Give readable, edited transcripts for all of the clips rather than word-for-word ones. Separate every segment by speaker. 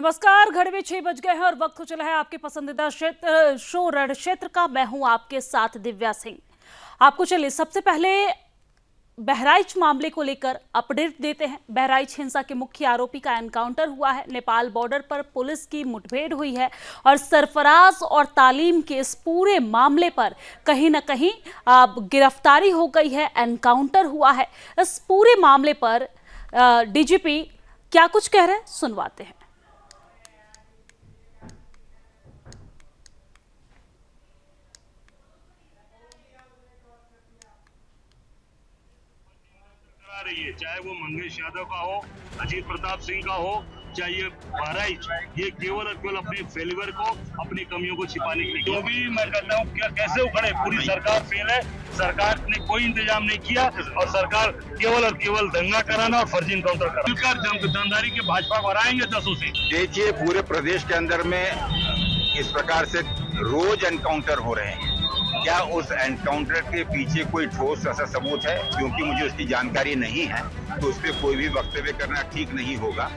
Speaker 1: नमस्कार, घड़ी में 6 बज गए हैं और वक्त हो चला है आपके पसंदीदा क्षेत्र शो रण क्षेत्र का। मैं हूं आपके साथ दिव्या सिंह। आपको चलिए सबसे पहले बहराइच मामले को लेकर अपडेट देते हैं। बहराइच हिंसा के मुख्य आरोपी का एनकाउंटर हुआ है। नेपाल बॉर्डर पर पुलिस की मुठभेड़ हुई है और सरफराज और तालीम के इस पूरे मामले पर कहीं ना कहीं गिरफ्तारी हो गई है, एनकाउंटर हुआ है। इस पूरे मामले पर डीजीपी क्या कुछ कह रहे हैं, सुनवाते हैं।
Speaker 2: रही है, चाहे वो मंगेश यादव का हो, अजीत प्रताप सिंह का हो, चाहे ये बहराइच, ये केवल और केवल अपने फेलिवर को, अपनी कमियों को छिपाने के लिए। जो भी मैं कहता हूँ क्या कैसे उखड़े, पूरी सरकार फेल है। सरकार ने कोई इंतजाम नहीं किया और सरकार केवल और केवल दंगा कराना और फर्जी इनकाउंटर कराना। जमदारी के भाजपा बनाएंगे 10 से।
Speaker 3: देखिए, पूरे प्रदेश के अंदर में इस प्रकार से रोज एनकाउंटर हो रहे हैं। क्या उस एनकाउंटर के पीछे कोई ठोस ऐसा सबूत है? क्योंकि मुझे उसकी जानकारी नहीं है, तो उस पर कोई भी वक्तव्य करना ठीक नहीं होगा।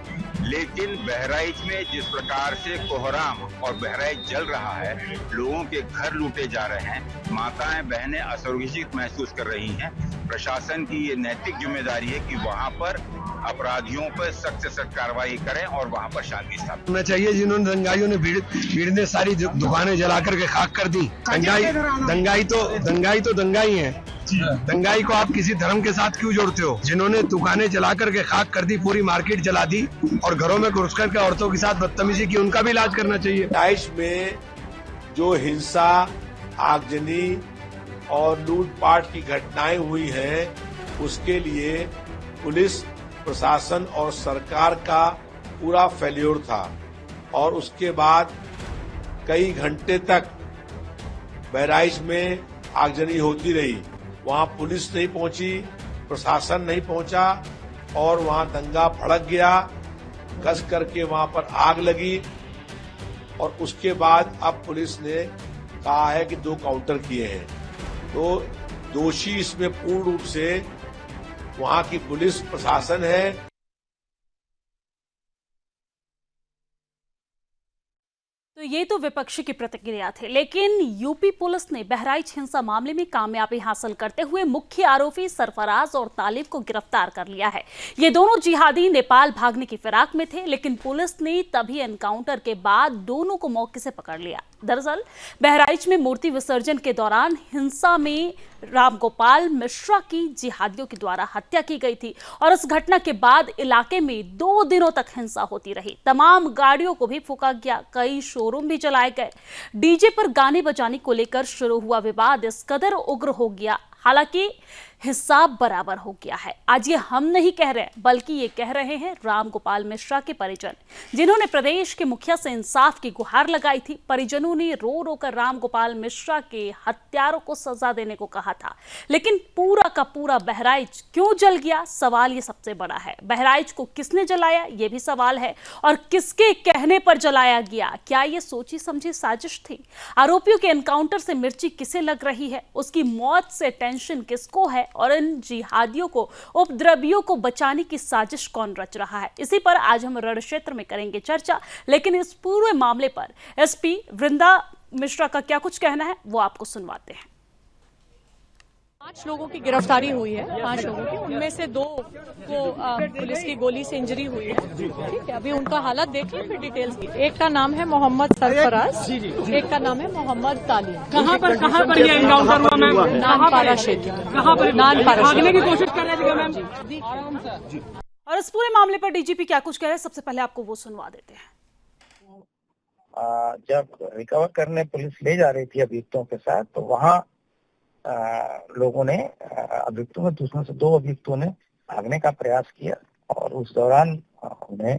Speaker 3: लेकिन बहराइच में जिस प्रकार से कोहराम और बहराइच जल रहा है, लोगों के घर लूटे जा रहे हैं, माताएं बहनें असुरक्षित महसूस कर रही हैं, प्रशासन की ये नैतिक जिम्मेदारी है कि वहां पर अपराधियों पर सख्त से सख्त कार्रवाई करें और वहां पर शांति स्थापित
Speaker 4: होना चाहिए। जिन्होंने दंगाइयों ने भीड़ ने सारी दुकानें जला करके खाक कर दी। दंगाई तो दंगाई है। दंगाई को आप किसी धर्म के साथ क्यों जोड़ते हो? जिन्होंने दुकानें जला करके खाक कर दी, पूरी मार्केट जला दी और घरों में घुस करके औरतों के साथ बदतमीजी की, उनका भी इलाज करना चाहिए।
Speaker 5: बहराइच में जो हिंसा, आगजनी और लूटपाट की घटनाएं हुई हैं, उसके लिए पुलिस प्रशासन और सरकार का पूरा फेल्योर था और उसके बाद कई घंटे तक बहराइच में आगजनी होती रही। वहां पुलिस नहीं पहुंची, प्रशासन नहीं पहुंचा और वहां दंगा भड़क गया, कस करके वहां पर आग लगी और उसके बाद अब पुलिस ने कहा है कि 2 काउंटर किए हैं। तो दोषी इसमें पूर्ण रूप से वहां की पुलिस प्रशासन है।
Speaker 1: तो ये तो विपक्षी की प्रतिक्रिया थी, लेकिन यूपी पुलिस ने बहराइच हिंसा मामले में कामयाबी हासिल करते हुए मुख्य आरोपी सरफराज और तालिब को गिरफ्तार कर लिया है। ये दोनों जिहादी नेपाल भागने की फिराक में थे, लेकिन पुलिस ने तभी एनकाउंटर के बाद दोनों को मौके से पकड़ लिया। दरअसल बहराइच में मूर्ति विसर्जन के दौरान हिंसा में रामगोपाल मिश्रा की जिहादियों के द्वारा हत्या की गई थी और इस घटना के बाद इलाके में 2 दिनों तक हिंसा होती रही। तमाम गाड़ियों को भी फूंका गया, कई शोरूम भी जलाए गए। डीजे पर गाने बजाने को लेकर शुरू हुआ विवाद इस कदर उग्र हो गया, हालांकि हिसाब बराबर हो गया है। आज ये हम नहीं कह रहे, बल्कि ये कह रहे हैं रामगोपाल मिश्रा के परिजन, जिन्होंने प्रदेश के मुखिया से इंसाफ की गुहार लगाई थी। परिजनों ने रो रो कर रामगोपाल मिश्रा के हत्यारों को सजा देने को कहा था, लेकिन पूरा का पूरा बहराइच क्यों जल गया, सवाल ये सबसे बड़ा है। बहराइच को किसने जलाया, ये भी सवाल है, और किसके कहने पर जलाया गया? क्या ये सोची समझी साजिश थी? आरोपियों के एनकाउंटर से मिर्ची किसे लग रही है? उसकी मौत से टेंशन किसको है? और इन जिहादियों को, उपद्रवियों को बचाने की साजिश कौन रच रहा है? इसी पर आज हम रण क्षेत्र में करेंगे चर्चा, लेकिन इस पूरे मामले पर एसपी वृंदा मिश्रा का क्या कुछ कहना है वो आपको सुनवाते हैं।
Speaker 6: 5 लोगों की गिरफ्तारी हुई है, 5 लोगों की, उनमें से 2 को पुलिस की गोली से इंजरी हुई है। ठीक है, अभी उनका हालत देख लें फिर डिटेल्स। एक का नाम है मोहम्मद सरफराज, एक का नाम है मोहम्मद तालिब।
Speaker 7: कहाँ पर ये एनकाउंटर हुआ मैम?
Speaker 6: नानपारा क्षेत्र।
Speaker 7: कहाँ पर?
Speaker 6: नानपारा
Speaker 7: भागने की कोशिश कर रहे थे मैम।
Speaker 1: और इस पूरे मामले पर डीजीपी क्या कुछ कह रहे हैं, सबसे पहले आपको वो सुनवा देते हैं।
Speaker 8: जब रिकवर करने पुलिस ले जा रही थी अभियुक्तों के साथ, तो वहाँ लोगों ने अभियुक्तों में, दूसरों से 2 अभियुक्तों ने भागने का प्रयास किया और उस दौरान उन्हें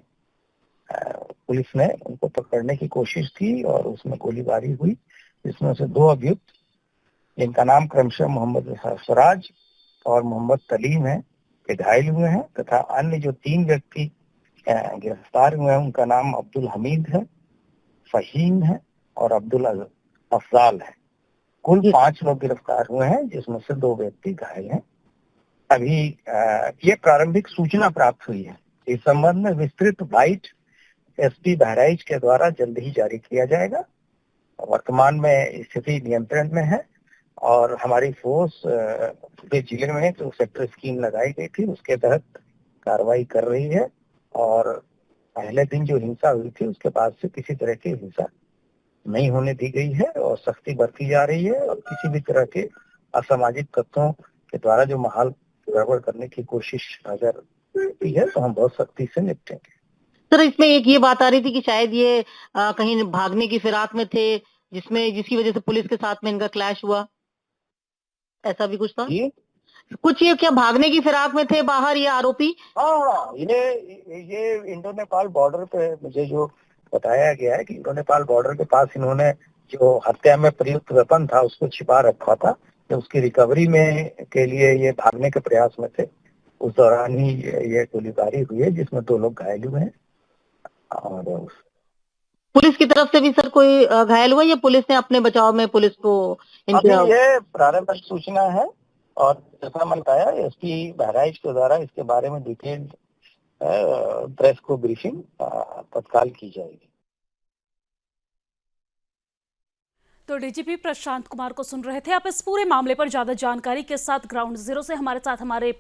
Speaker 8: पुलिस ने उनको पकड़ने की कोशिश की और उसमें गोलीबारी हुई, जिसमें से 2 अभियुक्त, जिनका नाम क्रमशः मोहम्मद सरफराज और मोहम्मद तलीम है, वे घायल हुए हैं, तथा अन्य जो 3 व्यक्ति गिरफ्तार हुए हैं, उनका नाम अब्दुल हमीद है, फहीम है और अब्दुल अफजाल है। कुल 5 लोग गिरफ्तार हुए हैं, जिसमें से 2 व्यक्ति घायल हैं। अभी ये प्रारंभिक सूचना प्राप्त हुई है। इस संबंध में विस्तृत बाइट एसपी बहराइच के द्वारा जल्द ही जारी किया जाएगा। वर्तमान में स्थिति नियंत्रण में है और हमारी फोर्स पूरे जिले में जो सेक्टर स्कीम लगाई गई थी उसके तहत कार्रवाई कर रही है और पहले दिन जो हिंसा हुई थी उसके बाद से किसी तरह की हिंसा नहीं होने दी गई है और सख्ती बरती जा रही है और किसी भी तरह के असामाजिक तत्वों के द्वारा जो माहौल गड़बड़ करने की कोशिश अगर होती है तो हम बहुत सख्ती से निपटेंगे।
Speaker 9: सर, इसमें एक ये बात आ रही थी कि शायद ये कहीं भागने की फिराक में थे, जिसकी वजह से पुलिस के साथ में इनका क्लैश हुआ, ऐसा भी कुछ था? ये क्या भागने की फिराक में थे बाहर ये आरोपी?
Speaker 8: हाँ, ये इंडो नेपाल बॉर्डर पे मुझे जो बताया गया है कि इंडो नेपाल बॉर्डर के पास इन्होंने जो हत्या में प्रयुक्त वेपन था उसको छिपा रखा था। तो उसकी रिकवरी में के लिए ये भागने के प्रयास में थे, उस दौरान ही ये गोलीबारी हुई है जिसमें 2 लोग घायल हुए हैं। और
Speaker 9: पुलिस की तरफ से भी सर कोई घायल हुआ या पुलिस ने अपने बचाव में पुलिस को
Speaker 8: ये प्रारंभिक सूचना है और जैसा मैंने बताया एसपी बहराइच के द्वारा इसके बारे में डिटेल्ड प्रेस को ब्रीफिंग तत्काल की जाएगी।
Speaker 1: तो डीजीपी प्रशांत कुमार को सुन रहे थे आप। इस पूरे मामले पर ज्यादा जानकारी के साथ ग्राउंड जीरो से हमारे साथ हमारे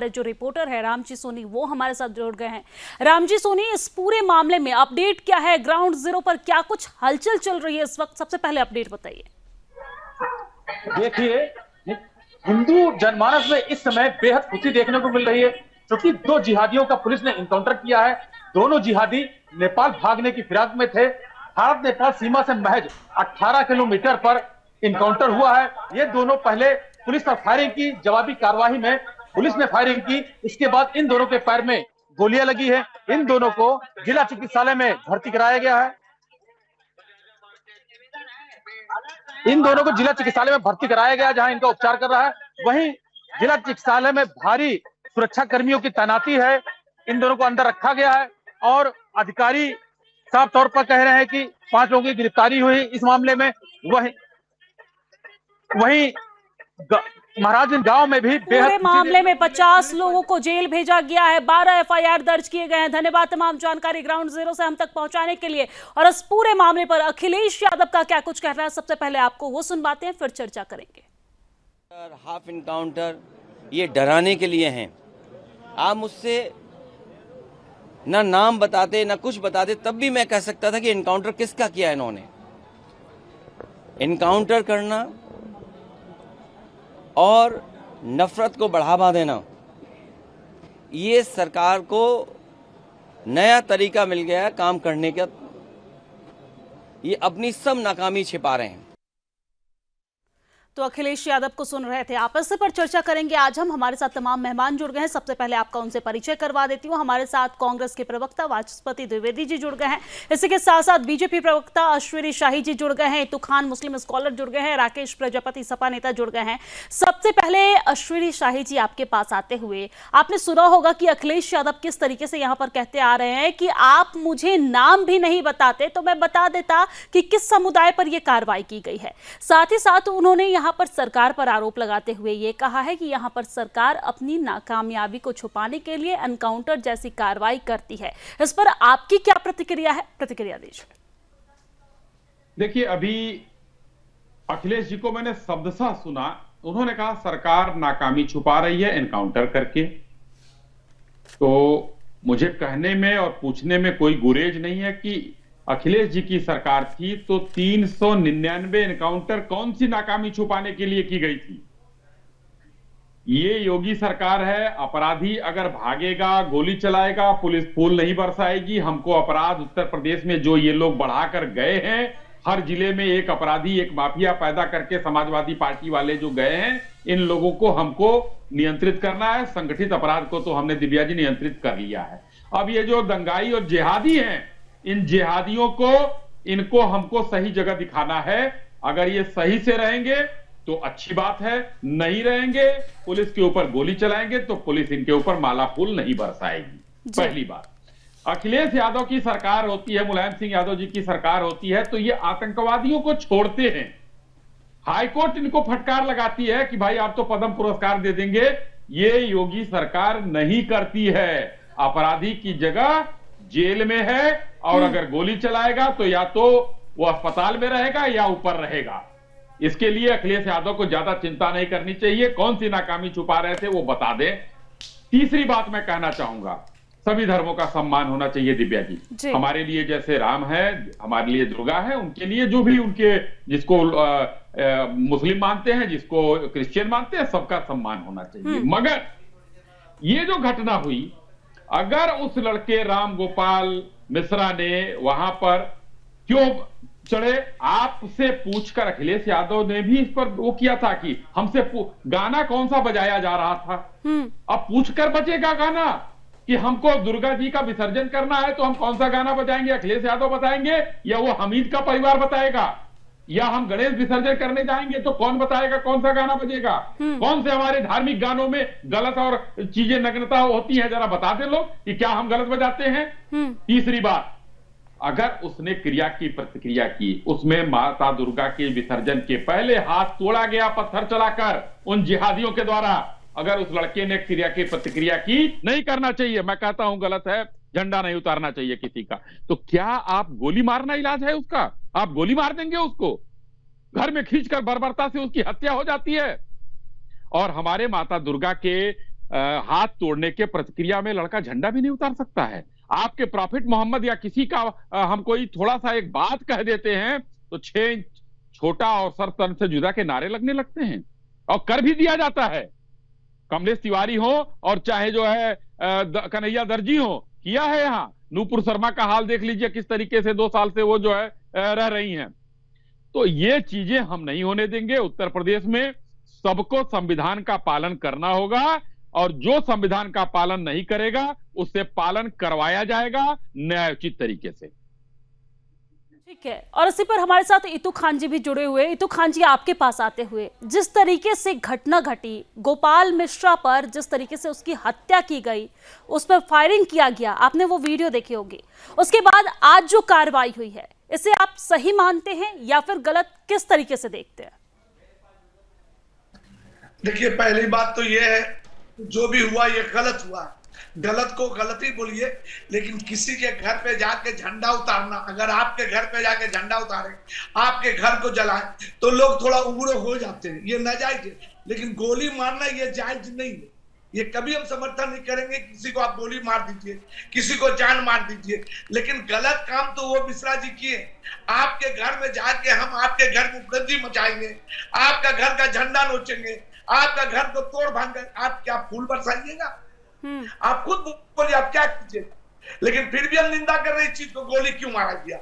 Speaker 1: जो रिपोर्टर है रामजी सोनी वो हमारे साथ जुड़ गए हैं। रामजी सोनी, इस पूरे मामले में अपडेट क्या है? ग्राउंड जीरो पर क्या कुछ हलचल चल रही है इस वक्त? सबसे पहले अपडेट बताइए।
Speaker 10: देखिए, हिंदू जनमानस में इस समय बेहद खुशी देखने को मिल रही है क्योंकि 2 जिहादियों का पुलिस ने इनकाउंटर किया है। दोनों जिहादी नेपाल भागने की फिराक में थे। भारत नेपाल सीमा से महज 18 किलोमीटर पर इनकाउंटर हुआ है। ये दोनों पहले पुलिस पर फायरिंग की, जवाबी कार्रवाई में पुलिस ने फायरिंग की। इसके बाद इन दोनों के पैर में गोलियां लगी है। इन दोनों को जिला चिकित्सालय में भर्ती कराया गया है। इन दोनों को जिला चिकित्सालय में भर्ती कराया गया जहां इनका उपचार कर रहा है। वहीं जिला चिकित्सालय में भारी सुरक्षा कर्मियों की तैनाती है। इन दोनों को अंदर रखा गया है और अधिकारी साफ तौर पर कह रहे हैं कि 5 लोगों की गिरफ्तारी हुई इस मामले में। वहीं महाराजगंज गांव में भी
Speaker 1: पूरे मामले में 50 लोगों को जेल भेजा गया है। 12 एफआईआर दर्ज किए गए हैं। धन्यवाद तमाम जानकारी ग्राउंड जीरो से हम तक पहुंचाने के लिए। और इस पूरे मामले पर अखिलेश यादव का क्या कुछ कहना है, सबसे पहले आपको वो सुनवाते हैं, फिर चर्चा करेंगे।
Speaker 11: हाफ इनकाउंटर ये डराने के लिए हैं। आप मुझसे ना नाम बताते ना कुछ बताते तब भी मैं कह सकता था कि इनकाउंटर किसका किया इन्होंने। इनकाउंटर करना और नफरत को बढ़ावा देना, ये सरकार को नया तरीका मिल गया है काम करने का। ये अपनी सब नाकामी छिपा रहे हैं।
Speaker 1: तो अखिलेश यादव को सुन रहे थे आप। इस पर चर्चा करेंगे आज हम। हमारे साथ तमाम मेहमान जुड़ गए हैं। सबसे पहले आपका उनसे परिचय करवा देती हूँ। हमारे साथ कांग्रेस के प्रवक्ता वाचस्पति द्विवेदी जी जुड़ गए हैं। इसी के साथ साथ बीजेपी प्रवक्ता अश्विनी शाही जी जुड़ गए हैं। तुखान मुस्लिम स्कॉलर जुड़ गए हैं। राकेश प्रजापति सपा नेता जुड़ गए हैं। सबसे पहले अश्विनी शाही जी आपके पास आते हुए, आपने सुना होगा कि अखिलेश यादव किस तरीके से यहाँ पर कहते आ रहे हैं कि आप मुझे नाम भी नहीं बताते तो मैं बता देता कि किस समुदाय पर यह कार्रवाई की गई है। साथ ही साथ उन्होंने यहाँ पर सरकार पर आरोप लगाते हुए ये कहा है कि यहां पर सरकार अपनी नाकामयाबी को छुपाने के लिए एनकाउंटर जैसी कार्रवाई करती है। इस पर आपकी क्या प्रतिक्रिया है? प्रतिक्रिया दीजिए।
Speaker 12: देखिए, अभी अखिलेश जी को मैंने शब्दशः सुना, उन्होंने कहा सरकार नाकामी छुपा रही है एनकाउंटर करके। तो मुझे कहने में और पूछने में कोई गुरेज नहीं है कि अखिलेश जी की सरकार थी तो 399 एनकाउंटर कौन सी नाकामी छुपाने के लिए की गई थी? ये योगी सरकार है। अपराधी अगर भागेगा, गोली चलाएगा, पुलिस फूल नहीं बरसाएगी। हमको अपराध उत्तर प्रदेश में जो ये लोग बढ़ाकर गए हैं, हर जिले में एक अपराधी, एक माफिया पैदा करके समाजवादी पार्टी वाले जो गए हैं, इन लोगों को हमको नियंत्रित करना है। संगठित अपराध को तो हमने दिव्या जी नियंत्रित कर लिया है। अब ये जो दंगाई और जिहादी हैं, इन जिहादियों को, इनको हमको सही जगह दिखाना है। अगर ये सही से रहेंगे तो अच्छी बात है, नहीं रहेंगे, पुलिस के ऊपर गोली चलाएंगे तो पुलिस इनके ऊपर माला फूल नहीं बरसाएगी। पहली बात, अखिलेश यादव की सरकार होती है, मुलायम सिंह यादव जी की सरकार होती है तो ये आतंकवादियों को छोड़ते हैं। हाईकोर्ट इनको फटकार लगाती है कि भाई आप तो पद्म पुरस्कार दे देंगे। ये योगी सरकार नहीं करती है। अपराधी की जगह जेल में है, और अगर गोली चलाएगा तो या तो वो अस्पताल में रहेगा या ऊपर रहेगा। इसके लिए अखिलेश यादव को ज्यादा चिंता नहीं करनी चाहिए। कौन सी नाकामी छुपा रहे थे वो बता दें। तीसरी बात मैं कहना चाहूंगा, सभी धर्मों का सम्मान होना चाहिए दिव्या जी। हमारे लिए जैसे राम है, हमारे लिए दुर्गा है, उनके लिए जो भी उनके जिसको मुस्लिम मानते हैं, जिसको क्रिश्चियन मानते हैं, सबका सम्मान होना चाहिए। मगर ये जो घटना हुई, अगर उस लड़के राम गोपाल मिश्रा ने वहां पर क्यों चढ़े, आपसे पूछकर अखिलेश यादव ने भी इस पर वो किया था कि हमसे गाना कौन सा बजाया जा रहा था। अब पूछकर बचेगा गाना कि हमको दुर्गा जी का विसर्जन करना है तो हम कौन सा गाना बजाएंगे, अखिलेश यादव बताएंगे या वो हमीद का परिवार बताएगा, या हम गणेश विसर्जन करने जाएंगे तो कौन बताएगा कौन सा गाना बजेगा। कौन से हमारे धार्मिक गानों में गलत और चीजें नग्नता होती है, जरा बता दे लोग कि क्या हम गलत बजाते हैं। तीसरी बात, अगर उसने क्रिया की प्रतिक्रिया की, उसमें माता दुर्गा के विसर्जन के पहले हाथ तोड़ा गया पत्थर चलाकर उन जिहादियों के द्वारा, अगर उस लड़के ने क्रिया की प्रतिक्रिया की, नहीं करना चाहिए, मैं कहता हूं गलत है, झंडा नहीं उतारना चाहिए किसी का, तो क्या आप गोली मारना इलाज है उसका? आप गोली मार देंगे उसको, घर में खींचकर बर्बरता से उसकी हत्या हो जाती है। और हमारे माता दुर्गा के हाथ तोड़ने के प्रतिक्रिया में लड़का झंडा भी नहीं उतार सकता है। आपके प्रॉफिट मोहम्मद या किसी का हम कोई थोड़ा सा एक बात कह देते हैं तो 6 इंच छोटा और सर तन से जुदा के नारे लगने लगते हैं, और कर भी दिया जाता है। कमलेश तिवारी हो और चाहे जो है कन्हैया दर्जी हो, किया है। यहाँ नूपुर शर्मा का हाल देख लीजिए, किस तरीके से 2 साल से वो जो है रह रही हैं। तो ये चीजें हम नहीं होने देंगे। उत्तर प्रदेश में सबको संविधान का पालन करना होगा, और जो संविधान का पालन नहीं करेगा उससे पालन करवाया जाएगा न्यायोचित तरीके से।
Speaker 1: ठीक है, और इसी पर हमारे साथ इतू खान जी भी जुड़े हुए। इतू खान जी, आपके पास आते हुए, जिस तरीके से घटना घटी, गोपाल मिश्रा पर जिस तरीके से उसकी हत्या की गई, उस पर फायरिंग किया गया, आपने वो वीडियो देखी होगी, उसके बाद आज जो कार्रवाई हुई है, इसे आप सही मानते हैं या फिर गलत, किस तरीके से देखते हैं?
Speaker 13: देखिए, पहली बात तो ये है, जो भी हुआ ये गलत हुआ। गलत को गलत ही बोलिए, लेकिन किसी के घर पे जाके झंडा उतारना, अगर आपके घर पे जाके झंडा उतारे, आपके घर को जलाए, तो लोग थोड़ा उग्र हो जाते हैं, ये नाजायज है। लेकिन गोली मारना ये जायज नहीं है, ये कभी हम समर्थन नहीं करेंगे। किसी को आप गोली मार दीजिए, किसी को जान मार दीजिए, लेकिन गलत काम तो वो मिश्रा जी किए। आपके घर में जाके हम आपके घर में उपलब्धि मचाएंगे, आपका घर का झंडा नोचेंगे, आपका घर को तोड़ भांग कर आप क्या फूल बरसाइएगा? आप खुद बोलिए, आप क्या कीजिएगा? लेकिन फिर भी हम निंदा कर रहे इस चीज को, गोली क्यों मारा गया?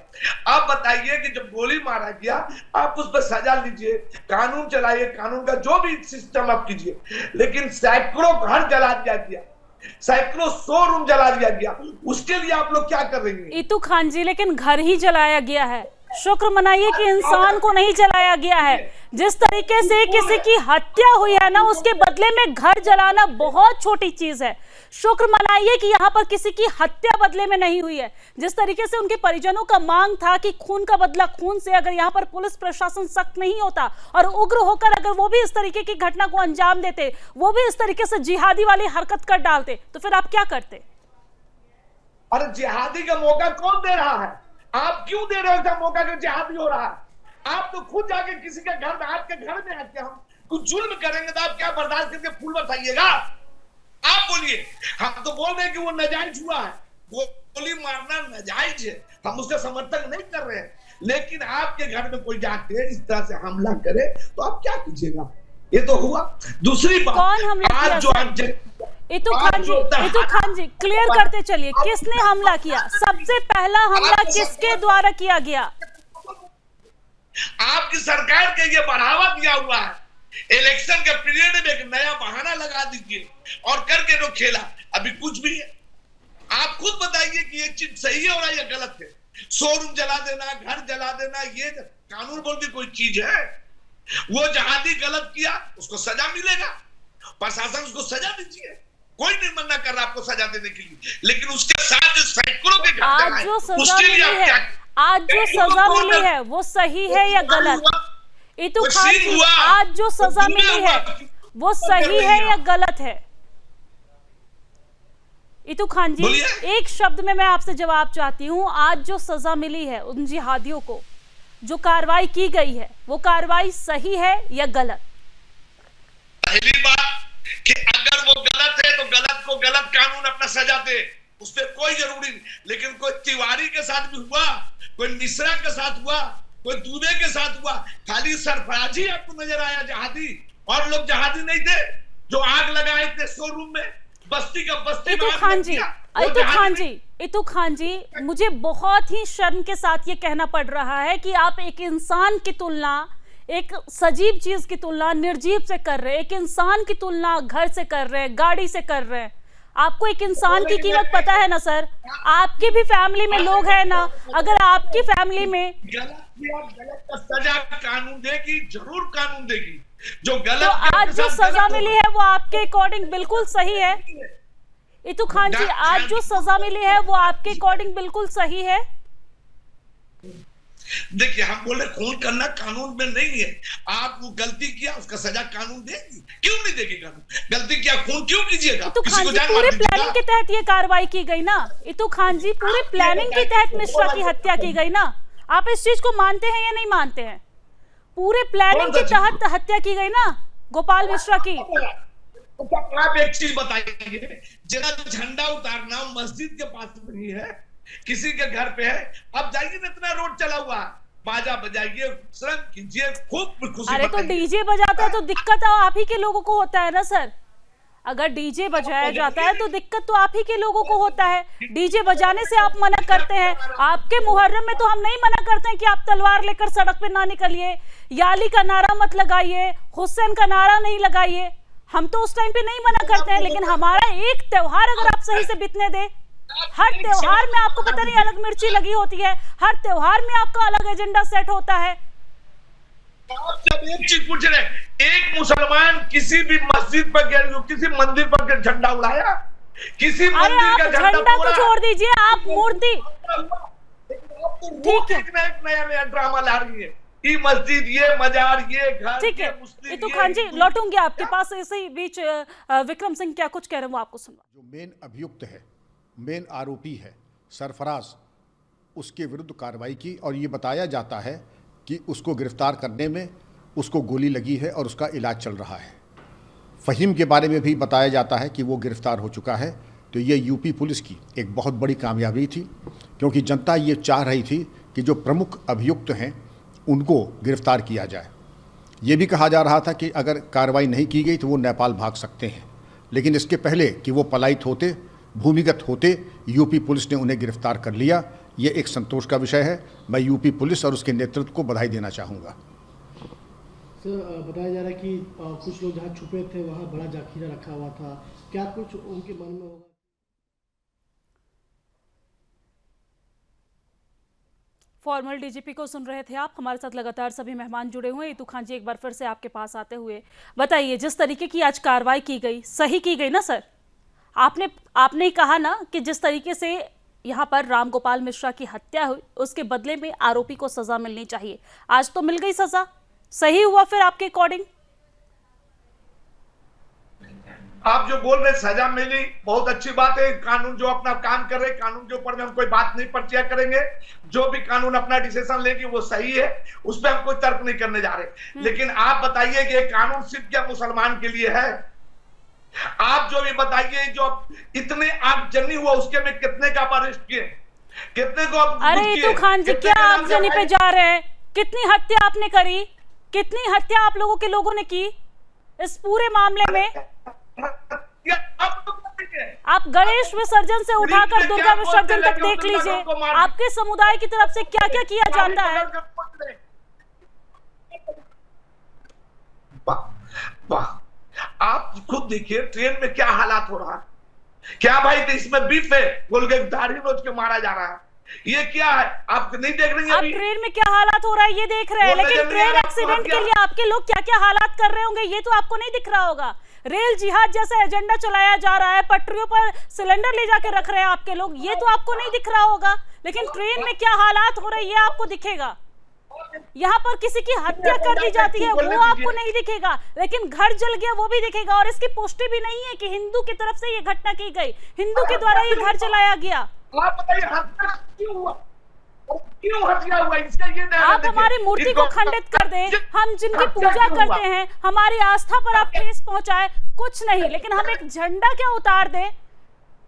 Speaker 13: आप बताइए कि जब गोली मारा गया, आप उस पर सजा लीजिए, कानून चलाइए, कानून का जो भी सिस्टम आप कीजिए, लेकिन सैकड़ों घर जला दिया गया, सैकड़ों शोरूम जला दिया गया, उसके लिए आप लोग क्या कर रही हैं?
Speaker 1: इतू खान जी, लेकिन घर ही जलाया गया है। शुक्र मनाइए कि इंसान को नहीं जलाया गया है। जिस तरीके से किसी की हत्या हुई है ना, उसके बदले में घर जलाना बहुत छोटी चीज है। शुक्र मनाइए कि यहाँ पर किसी की हत्या बदले में नहीं हुई है। जिस तरीके से उनके परिजनों का मांग था कि खून का बदला खून से, अगर यहाँ पर पुलिस प्रशासन सख्त नहीं होता और उग्र होकर अगर वो भी इस तरीके की घटना को अंजाम देते, वो भी इस तरीके से जिहादी वाली हरकत कर डालते, तो फिर आप क्या करते?
Speaker 13: अरे जिहादी का मौका कौन दे रहा है? आप क्यों दे रहे हो ऐसा मौका कि जिहादी हो रहा है? आप तो खुद जाके किसी के घर में, आपके घर में आके हम कुछ जुल्म करेंगे तो आप क्या बर्दाश्त करके फूल बरसाइएगा? आप बोलिए। हम तो बोल रहे हैं कि वो नाजायज हुआ है, गोली मारना नाजायज है, हम उसका समर्थन नहीं कर रहे हैं, लेकिन आपके घर में कोई जाके इस तरह से हमला करे तो आप क्या कीजिएगा? ये तो हुआ। दूसरी बात,
Speaker 1: कौन हमला किया? इतू खान जी क्लियर करते चलिए, किसने हमला किया? सबसे पहला हमला किसके द्वारा किया गया?
Speaker 13: आपकी सरकार के ये बढ़ावा दिया हुआ है। इलेक्शन के पीरियड में एक नया बहाना लगा दीजिए और करके जो खेला, अभी कुछ भी है। आप खुद बताइए कि ये चीज सही है और या गलत है। शोरूम जला देना, घर जला देना, ये कानून बोल के कोई चीज है? वो जहादी गलत किया, उसको सजा मिलेगा, प्रशासन उसको सजा दीजिए, कोई नहीं मना कर रहा आपको सजा देने के लिए, लेकिन उसके साथ सैकड़ों के
Speaker 1: आज जो सजा मिली है, आज जो सजा मिली है वो सही है या गलत? इतू खान जी, आज जो सजा मिली है वो सही है या गलत है? इतू खान जी, एक शब्द में मैं आपसे जवाब चाहती हूँ, आज जो सजा मिली है उन जिहादियों को, जो कार्रवाई की गई है, वो कार्रवाई सही है या गलत?
Speaker 13: पहली बात कि अगर वो गलत है तो गलत को गलत कानून अपना सजा दे, उस पर कोई जरूरी नहीं। लेकिन कोई तिवारी के साथ भी हुआ, कोई मिश्रा के साथ हुआ, कोई दुबे के साथ हुआ, खाली सरफराज ही आपको नजर आया जहादी, और लोग जहादी नहीं थे जो आग लगाए थे शोरूम में, बस्ती का बस्ती।
Speaker 1: इतू खान जी, मुझे बहुत ही शर्म के साथ ये कहना पड़ रहा है कि आप एक इंसान की तुलना, एक सजीव चीज की तुलना निर्जीव से कर रहे हैं, एक इंसान की तुलना घर से कर रहे हैं, गाड़ी से कर रहे हैं। आपको एक इंसान की कीमत पता है ना सर? आपकी भी फैमिली में लोग हैं ना, अगर आपकी फैमिली में
Speaker 13: गलत का सजा कानून देगी, जरूर कानून देगी। जो गलत,
Speaker 1: तो आज जो सजा मिली है वो आपके अकॉर्डिंग बिल्कुल सही है? इतू खान जी, आज जो सजा मिली है वो आपके अकॉर्डिंग बिल्कुल सही है?
Speaker 13: देखिए, हम बोले खून करना कानून में नहीं है। आप वो गलती किया, उसका सजा कानून देगी, क्यों नहीं देगी कानून? गलती किया, खून क्यों कीजिएगा?
Speaker 1: इतू खान जी, पूरे प्लानिंग के तहत ये कार्रवाई की गई ना? इतू खान जी, पूरे प्लानिंग के तहत मिश्रा की हत्या की गई ना? आप इस चीज को मानते हैं या नहीं मानते हैं? पूरे प्लानिंग के तहत हत्या की गई ना गोपाल मिश्रा की?
Speaker 13: आप एक चीज बताइए, जरा झंडा उतारना मस्जिद के पास नहीं है, किसी के घर पे है, अब जाइए ना, इतना रोड चला हुआ, बाजा बजाइए, श्रम कीजिए, खूब खुशी।
Speaker 1: अरे तो डीजे बजाता है तो दिक्कत आप ही के लोगों को होता है ना सर? अगर डीजे बजाया जाता है तो दिक्कत तो आप ही के लोगों को होता है। डीजे बजाने से आप मना करते हैं। आपके मुहर्रम में तो हम नहीं मना करते हैं कि आप तलवार लेकर सड़क पे ना निकलिए, याली का नारा मत लगाइए, हुसैन का नारा नहीं लगाइए, हम तो उस टाइम पे नहीं मना करते हैं। लेकिन हमारा एक त्योहार अगर आप सही से बीतने दे, हर त्योहार में आपको पता नहीं अलग मिर्ची लगी होती है, हर त्योहार में आपका अलग एजेंडा सेट होता है।
Speaker 13: आप जब एक चीज पूछ रहे, एक मुसलमान किसी भी मस्जिद पर गया, किसी मंदिर पर झंडा उड़ाया, किसी मंदिर का
Speaker 1: झंडा तो छोड़ दीजिए, आप मूर्ति,
Speaker 13: ठीक है, एक नया ड्रामा ला रही है, ये मस्जिद, ये मजार, ये घर,
Speaker 1: ठीक है। इतू खान जी, लौटूंगी आपके पास। इसी बीच विक्रम सिंह क्या कुछ कह रहे हैं वो आपको सुनवा।
Speaker 14: जो मेन अभियुक्त है, मेन आरोपी है सरफराज, उसके विरुद्ध कार्रवाई की और ये बताया जाता है कि उसको गिरफ्तार करने में उसको गोली लगी है और उसका इलाज चल रहा है। फ़हीम के बारे में भी बताया जाता है कि वो गिरफ्तार हो चुका है। तो ये यूपी पुलिस की एक बहुत बड़ी कामयाबी थी, क्योंकि जनता ये चाह रही थी कि जो प्रमुख अभियुक्त हैं उनको गिरफ्तार किया जाए। ये भी कहा जा रहा था कि अगर कार्रवाई नहीं की गई तो वो नेपाल भाग सकते हैं, लेकिन इसके पहले कि वो पलायित होते, भूमिगत होते, यूपी पुलिस ने उन्हें गिरफ्तार कर लिया। ये एक संतोष का विषय है। मैं यूपी पुलिस और उसके नेतृत्व को बधाई देना चाहूँगा।
Speaker 15: सर, बताया जा रहा है कि कुछ लोग जहाँ छुपे थे वहाँ बड़ा जाखीरा रखा हुआ था, क्या कुछ उनके मन में होगा?
Speaker 1: फॉर्मल डीजीपी को सुन रहे थे आप। हमारे साथ लगातार सभी मेहमान जुड़े हुए हैं। इतू खान जी, एक बार फिर से आपके पास आते हुए बताइए, जिस तरीके की आज कार्रवाई की गई, सही की गई ना सर? आपने ही कहा ना कि जिस तरीके से यहाँ पर राम गोपाल मिश्रा की हत्या हुई, उसके बदले में आरोपी को सजा मिलनी चाहिए। आज तो मिल गई सजा, सही हुआ फिर आपके अकॉर्डिंग?
Speaker 13: आप जो बोल रहे सजा मिली, बहुत अच्छी बात है। कानून जो अपना काम कर रहे, कानून के ऊपर में हम कोई बात नहीं पर्चा करेंगे। जो भी कानून अपना डिसीजन लेगी वो सही है, उस पर हम कोई तर्क नहीं करने जा रहे। लेकिन आप बताइए कि कानून सिर्फ क्या मुसलमान के लिए है? आप जो भी बताइए, जो इतने आगजनी हुआ उसके में कितने का अरेस्ट किए, कितने को?
Speaker 1: अरे इतू खान जी, क्या आगजनी पे जा रहे हैं? कितनी हत्या आपने करी, कितनी हत्या आप लोगों के लोगों ने की इस पूरे मामले में? आप गणेश विसर्जन से उठाकर दुर्गा विसर्जन तक देख लीजिए, आपके समुदाय की तरफ से क्या क्या किया जाता है।
Speaker 13: आप खुद देखिए ट्रेन में क्या हालात हो रहा है। क्या भाई इसमें बीफ है, बोल के दाढ़ी नोच के मारा जा रहा है, ये क्या है? आप नहीं देख रही हैं?
Speaker 1: आप ट्रेन में क्या हालात हो रहा है ये देख रहे हैं, लेकिन ट्रेन एक्सीडेंट के लिए आपके लोग क्या क्या हालात कर रहे होंगे ये तो आपको नहीं दिख रहा होगा। रेल जिहाद जैसा एजेंडा चलाया जा रहा है, पटरियों पर सिलेंडर ले जाके रख रहे हैं आपके लोग, ये तो आपको नहीं दिख रहा होगा। लेकिन ट्रेन में क्या हालात हो रहे हैं ये आपको दिखेगा। यहाँ पर किसी की हत्या कर दी जाती है वो आपको नहीं दिखेगा, लेकिन घर जल गया वो भी दिखेगा। और इसकी पुष्टि भी नहीं है कि हिंदू की तरफ से ये घटना की गई, हिंदू के द्वारा ये घर जलाया गया।
Speaker 13: आप बताइए हत्या क्यों हुआ, क्यों हत्या हुआ, इसका ये
Speaker 1: आप हमारी मूर्ति को खंडित कर दें, हम जिनकी पूजा करते हैं, हमारी आस्था पर आप ठेस पहुंचाए, कुछ नहीं, लेकिन हम एक झंडा क्या उतार दें,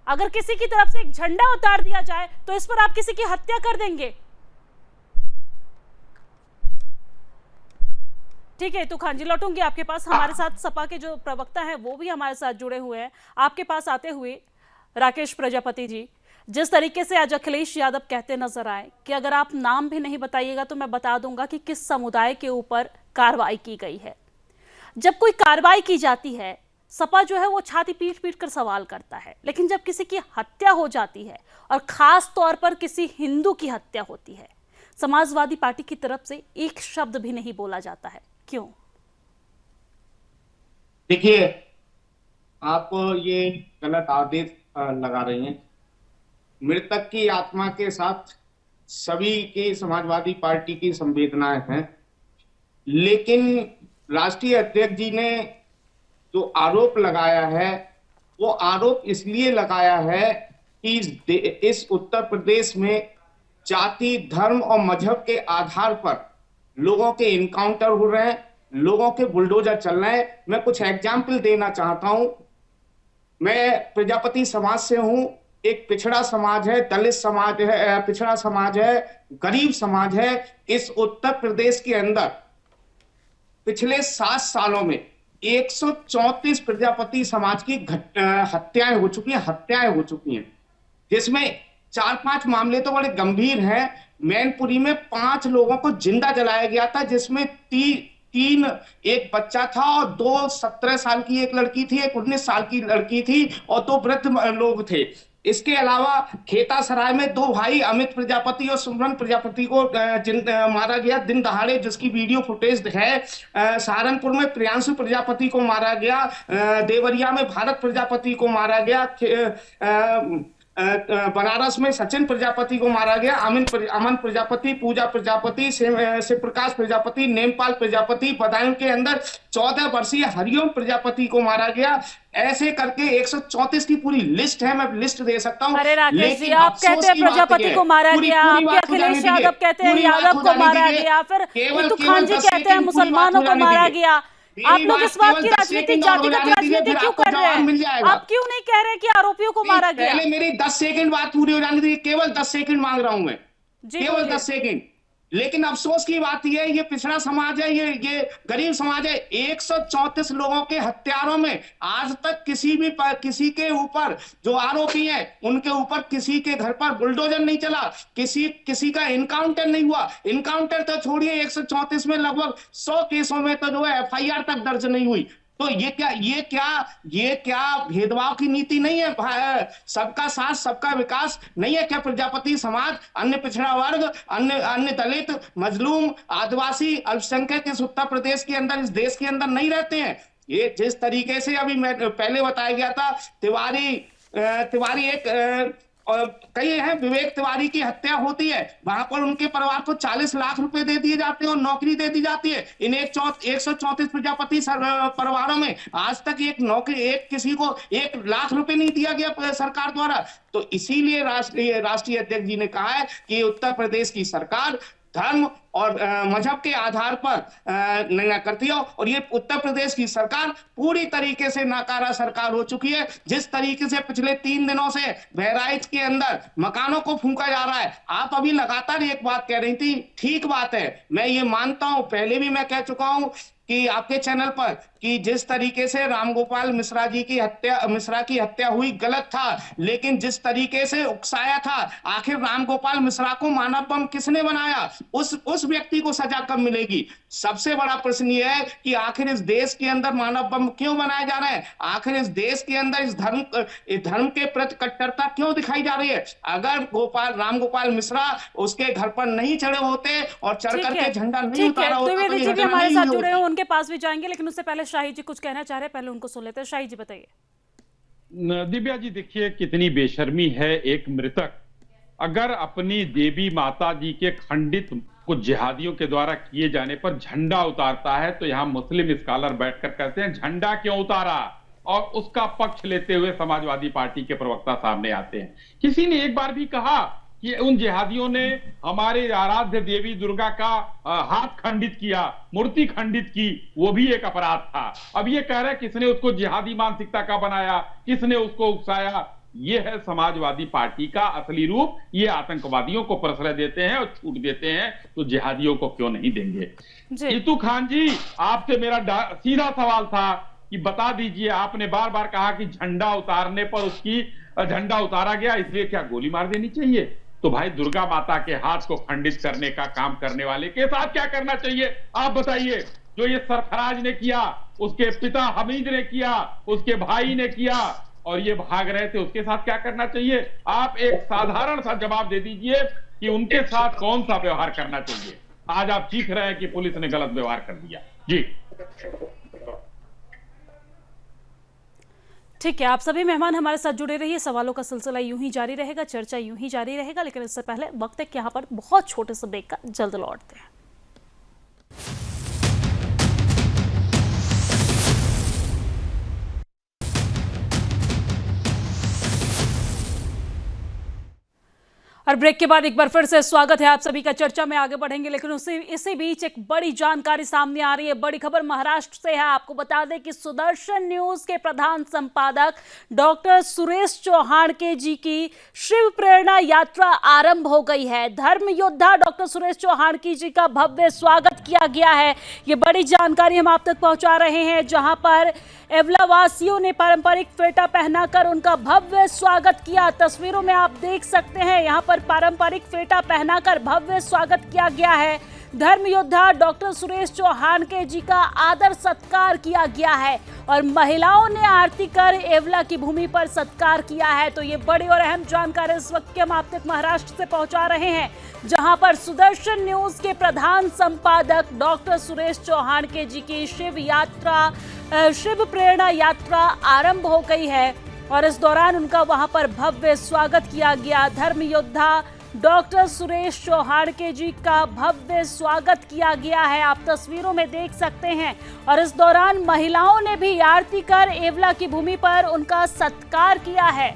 Speaker 1: अगर किसी की तरफ से एक झंडा उतार दिया जाए तो इस पर आप किसी की हत्या कर देंगे। ठीक है, तो खान जी लौटूंगी आपके पास। हमारे साथ सपा के जो प्रवक्ता हैं वो भी हमारे साथ जुड़े हुए हैं। आपके पास आते हुए राकेश प्रजापति जी, जिस तरीके से आज अखिलेश यादव कहते नजर आए कि अगर आप नाम भी नहीं बताइएगा तो मैं बता दूंगा कि किस समुदाय के ऊपर कार्रवाई की गई है। जब कोई कार्रवाई की जाती है, सपा जो है वो छाती पीट पीट कर सवाल करता है, लेकिन जब किसी की हत्या हो जाती है और खास तौर पर किसी हिंदू की हत्या होती है, समाजवादी पार्टी की तरफ से एक शब्द भी नहीं बोला जाता है। क्यों?
Speaker 16: देखिए, आप ये गलत आदेश लगा रहे हैं। मृतक की आत्मा के साथ सभी की समाजवादी पार्टी की संवेदनाएं हैं, लेकिन राष्ट्रीय अध्यक्ष जी ने जो आरोप लगाया है वो आरोप इसलिए लगाया है कि इस उत्तर प्रदेश में जाति, धर्म और मजहब के आधार पर लोगों के इनकाउंटर हो रहे हैं, लोगों के बुलडोजर चल रहे हैं। मैं कुछ एग्जाम्पल देना चाहता हूं। मैं प्रजापति समाज से हूं, एक पिछड़ा समाज है, दलित समाज है, पिछड़ा समाज है, गरीब समाज है। इस उत्तर प्रदेश के अंदर पिछले 7 सालों में 134 प्रजापति समाज की हत्याएं हो चुकी हैं, जिसमें 4-5 मामले तो बड़े गंभीर हैं। मैनपुरी में 5 लोगों को जिंदा जलाया गया था, जिसमें 3 एक बच्चा था और 2 17 साल की एक लड़की थी, एक 19 साल की लड़की थी और 2 वृद्ध लोग थे। इसके अलावा खेता सराय में 2 भाई अमित प्रजापति और सुमन प्रजापति को मारा गया दिन दहाड़े, जिसकी वीडियो फुटेज है। सहारनपुर में प्रियांशु प्रजापति को मारा गया, देवरिया में भारत प्रजापति को मारा गया, बनारस में सचिन प्रजापति को मारा गया, अमन प्रजापति, पूजा प्रजापति, शिव प्रकाश प्रजापति, नेमपाल प्रजापति, बदायूं के अंदर 14 वर्षीय हरिओम प्रजापति को मारा गया। ऐसे करके 134 की पूरी लिस्ट है, मैं लिस्ट दे सकता हूँ।
Speaker 1: अरे राकेश जी, आप कहते हैं प्रजापति को मारा गया, आपके अखिलेश यादव कहते हैं यादव को मारा गया, फिर इंतु खान जी कहते हैं मुसलमानों को मारा गया। आप लोग इस बात की राजनीति, जातिगत राजनीति क्यों कर रहे हैं? आप क्यों नहीं कह रहे कि आरोपियों को मारा गया?
Speaker 16: पहले मेरी 10 सेकंड बात पूरी हो जाने दीजिए, केवल 10 सेकंड मांग रहा हूं मैं, केवल 10 सेकंड। लेकिन अफसोस की बात यह है, ये पिछड़ा समाज है, ये गरीब समाज है। 134 लोगों के हत्यारों में आज तक किसी के ऊपर जो आरोपी हैं उनके ऊपर किसी के घर पर बुलडोजर नहीं चला, किसी का इनकाउंटर नहीं हुआ। इनकाउंटर तो छोड़िए, 134 में लगभग 100 केसों में तो जो है FIR तक दर्ज नहीं हुई। तो ये क्या भेदभाव की नीति नहीं है? सबका साथ सबका विकास नहीं है क्या? प्रजापति समाज, अन्य पिछड़ा वर्ग, अन्य दलित, मजलूम, आदिवासी, अल्पसंख्यक इस उत्तर प्रदेश के अंदर, इस देश के अंदर नहीं रहते हैं? ये जिस तरीके से अभी मैं पहले बताया गया था, तिवारी एक और कई हैं, विवेक तिवारी की हत्या होती है, वहां पर उनके परिवार को 40 लाख रुपए दे दिए जाते हैं और नौकरी दे दी जाती है। इन 134 प्रजापति परिवारों में आज तक एक किसी को 1 लाख रुपए नहीं दिया गया सरकार द्वारा। तो इसीलिए राष्ट्रीय अध्यक्ष जी ने कहा है कि उत्तर प्रदेश की सरकार धर्म और मजहब के आधार पर निर्णय करती है, और ये उत्तर प्रदेश की सरकार पूरी तरीके से नाकारा सरकार हो चुकी है। जिस तरीके से पिछले 3 दिनों से बहराइच के अंदर मकानों को फूंका जा रहा है, आप अभी लगातार एक बात कह रही थी, ठीक बात है, मैं ये मानता हूं, पहले भी मैं कह चुका हूं कि आपके चैनल पर कि जिस तरीके से रामगोपाल मिश्रा की हत्या हुई गलत था, लेकिन जिस तरीके से उकसाया था, आखिर रामगोपाल मिश्रा को मानव बम किसने बनाया? उस व्यक्ति को सजा कब मिलेगी? सबसे बड़ा प्रश्न यह है कि आखिर इस देश के अंदर मानव बम क्यों बनाए जा रहे हैं? आखिर इस देश के अंदर इस धर्म के प्रति कट्टरता क्यों दिखाई जा रही है? अगर रामगोपाल मिश्रा उसके घर पर नहीं चढ़े होते और चढ़ करके झंडा नहीं उतारा होता तो ये
Speaker 1: हमारे साथ जुड़े हैं, उनके पास भी जाएंगे, लेकिन उससे पहले शाही जी कुछ कहना चाह रहे हैं, पहले उनको सुन लेते हैं। शाही जी बताइए।
Speaker 12: दिव्या जी, देखिए कितनी बेशर्मी है। एक मृतक अगर अपनी देवी माता जी के खंडित कुछ जिहादियों के द्वारा किए जाने पर झंडा उतारता है, तो यहाँ मुस्लिम स्कॉलर बैठकर कहते हैं झंडा क्यों उतारा, और उसका पक्ष लेते हुए समाजवादी पार्टी के प्रवक्ता सामने आते हैं। किसी ने एक बार भी कहा कि उन जिहादियों ने हमारे आराध्य देवी दुर्गा का हाथ खंडित किया, मूर्ति खंडित की, वो भी एक अपराध था। अब ये कह रहे हैं किसने उसको जिहादी मानसिकता का बनाया, किसने उसको उकसाया। ये है समाजवादी पार्टी का असली रूप। ये आतंकवादियों को प्रश्रय देते हैं और छूट देते हैं, तो जिहादियों को क्यों नहीं देंगे। जीतू खान जी, आपसे मेरा सीधा सवाल था कि बता दीजिए, आपने बार बार कहा कि झंडा उतारने पर उसकी झंडा उतारा गया इसलिए क्या गोली मार देनी चाहिए? तो भाई दुर्गा माता के हाथ को खंडित करने का काम करने वाले के साथ क्या करना चाहिए आप बताइए। जो ये सरफराज ने किया, उसके पिता हमीद ने किया, उसके भाई ने किया, और ये भाग रहे थे, उसके साथ क्या करना चाहिए? आप एक साधारण सा जवाब दे दीजिए कि उनके साथ कौन सा व्यवहार करना चाहिए। आज आप सीख रहे हैं कि पुलिस ने गलत व्यवहार कर दिया। जी
Speaker 1: ठीक है, आप सभी मेहमान हमारे साथ जुड़े रहिए। सवालों का सिलसिला यूं ही जारी रहेगा, चर्चा यूं ही जारी रहेगा, लेकिन इससे पहले वक्त है कि यहाँ पर बहुत छोटे से ब्रेक का, जल्द लौटते हैं। और ब्रेक के बाद एक बार फिर से स्वागत है आप सभी का। चर्चा में आगे बढ़ेंगे, लेकिन इसी बीच एक बड़ी जानकारी सामने आ रही है। बड़ी खबर महाराष्ट्र से है। आपको बता दें कि सुदर्शन न्यूज के प्रधान संपादक डॉक्टर सुरेश चौहानके जी की शिव प्रेरणा यात्रा आरंभ हो गई है। धर्म योद्धा डॉक्टर सुरेश चौहानके जी का भव्य स्वागत किया गया है। ये बड़ी जानकारी हम आप तक पहुंचा रहे हैं, जहां पर एवला वासियों ने पारंपरिक फेटा पहनाकर उनका भव्य स्वागत किया। तस्वीरों में आप देख सकते हैं, यहाँ पर पारंपरिक फेटा पहनाकर भव्य स्वागत किया गया है। धर्म योद्धा डॉक्टर सुरेश चौहानके जी का आदर सत्कार किया गया है और महिलाओं ने आरती कर एवला की भूमि पर सत्कार किया है। तो ये बड़ी और अहम जानकारी इस वक्त के हम आप तक महाराष्ट्र से पहुंचा रहे हैं, जहां पर सुदर्शन न्यूज के प्रधान संपादक डॉक्टर सुरेश चौहानके जी की शिव प्रेरणा यात्रा आरंभ हो गई है और इस दौरान उनका वहां पर भव्य स्वागत किया गया। धर्म योद्धा डॉक्टर सुरेश चौहानके जी का भव्य स्वागत किया गया है, आप तस्वीरों में देख सकते हैं। और इस दौरान महिलाओं ने भी आरती कर एवला की भूमि पर उनका सत्कार किया है।